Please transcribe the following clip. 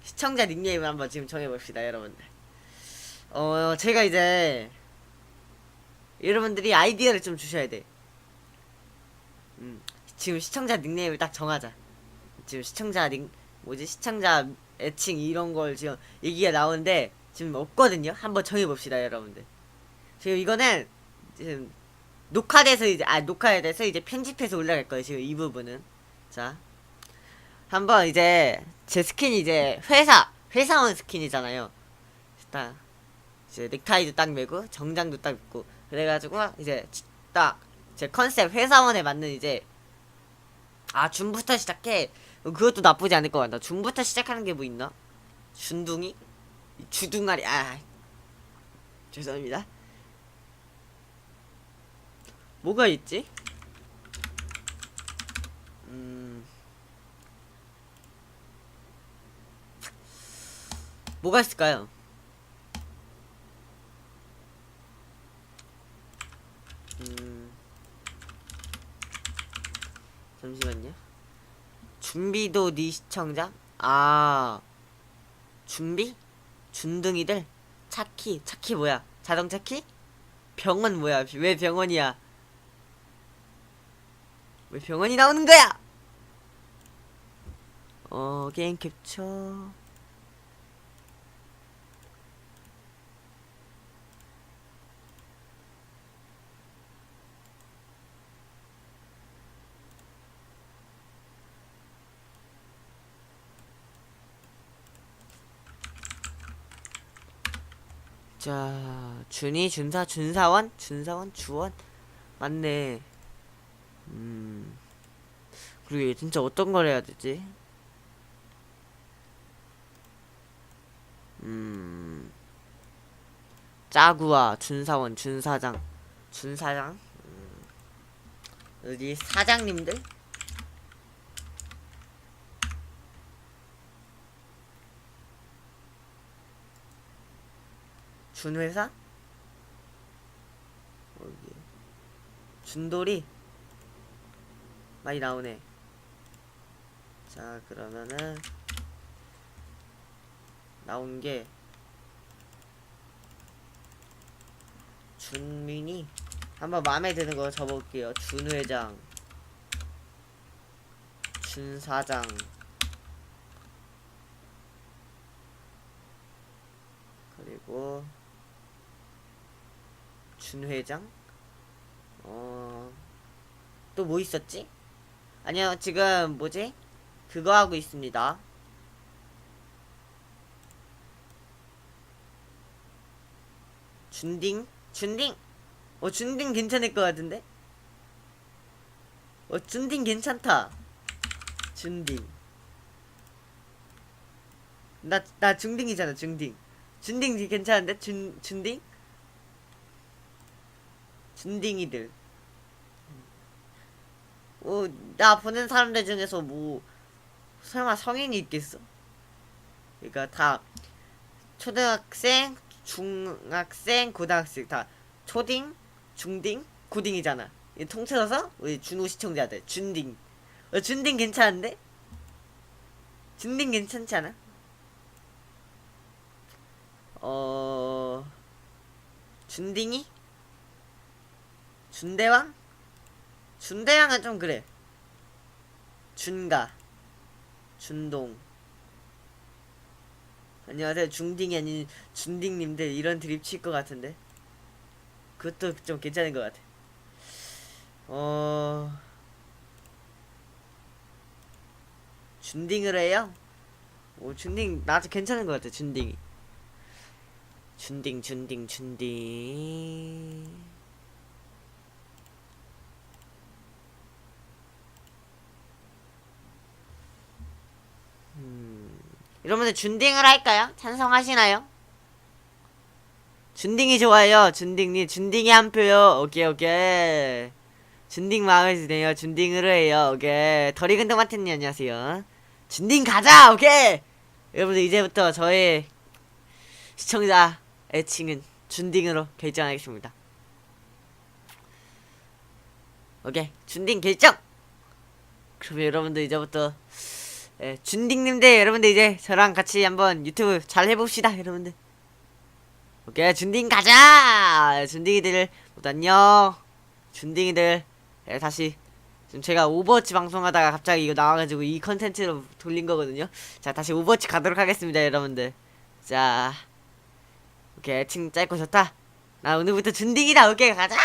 시청자 닉네임을 한번 지금 정해봅시다, 여러분들. 제가 이제 여러분들이 아이디어를 좀 주셔야 돼. 지금 시청자 닉네임을 딱 정하자. 지금 시청자 애칭 이런 걸 지금 얘기가 나오는데 지금 없거든요. 한번 정해봅시다, 여러분들. 지금 이거는 지금 녹화돼서 이제 편집해서 올라갈 거예요. 지금 이 부분은. 자, 한번 이제 제 스킨이 이제 회사원 스킨이잖아요. 딱 이제 넥타이도 딱 메고 정장도 딱 입고 그래가지고 이제 딱 제 컨셉 회사원에 맞는 이제 준부터 시작해. 그것도 나쁘지 않을 것 같다. 준부터 시작하는 게 뭐 있나? 준둥이? 주둥아리. 죄송합니다. 뭐가 있지? 뭐가 있을까요? 잠시만요. 준비도 네 시청자? 준비? 준둥이들? 차키 뭐야? 자동차 키? 병원 뭐야? 왜 병원이야? 왜 병원이 나오는 거야? 게임 캡처. 자, 준사원, 주원? 맞네. 그리고 진짜 어떤 걸 해야 되지? 짜구와 준사원, 준사장? 여기 사장님들? 준회사? 여기 준돌이? 많이 나오네. 자, 그러면은 나온 게 준민이. 한번 마음에 드는 거 적어볼게요. 준회장, 준사장, 그리고 준회장. 또 뭐 있었지? 아니요, 지금 뭐지? 그거 하고 있습니다. 준딩? 준딩 괜찮을 것 같은데? 준딩 괜찮다. 준딩. 나 중딩이잖아, 중딩. 준딩 괜찮은데? 준딩? 준딩이들. 나 보는 사람들 중에서 뭐, 설마 성인이 있겠어? 그니까 다, 초등학생, 중학생, 고등학생 다 초딩, 중딩, 고딩이잖아. 이 통틀어서 우리 준호 시청자들 준딩. 준딩 괜찮은데? 준딩 괜찮지 않아? 준딩이? 준대왕? 준대왕은 좀 그래. 준가, 준동. 안녕하세요. 중딩이 아닌 준딩님들 이런 드립 칠 것 같은데. 그것도 좀 괜찮은 것 같아. 준딩을 해요? 준딩 나도 괜찮은 것 같아. 준딩이. 준딩. 여러분들 준딩을 할까요? 찬성하시나요? 준딩이 좋아요. 준딩이 한 표요. 오케이. 준딩 마음에 드네요. 준딩으로 해요. 오케이. 더리근동마트님 안녕하세요. 준딩 가자. 오케이. 여러분들 이제부터 저의 시청자 애칭은 준딩으로 결정하겠습니다. 오케이. 준딩 결정. 그러면 여러분들 이제부터 예, 준딩님들 여러분들 이제 저랑 같이 한번 유튜브 잘 해봅시다 여러분들. 오케이 준딩 가자. 준딩이들 모두 안녕. 준딩이들 예, 다시 지금 제가 오버워치 방송하다가 갑자기 이거 나와가지고 이 컨텐츠로 돌린 거거든요. 자 다시 오버워치 가도록 하겠습니다 여러분들. 자 오케이 애칭 짧고 좋다. 나 오늘부터 준딩이다. 오케이 가자.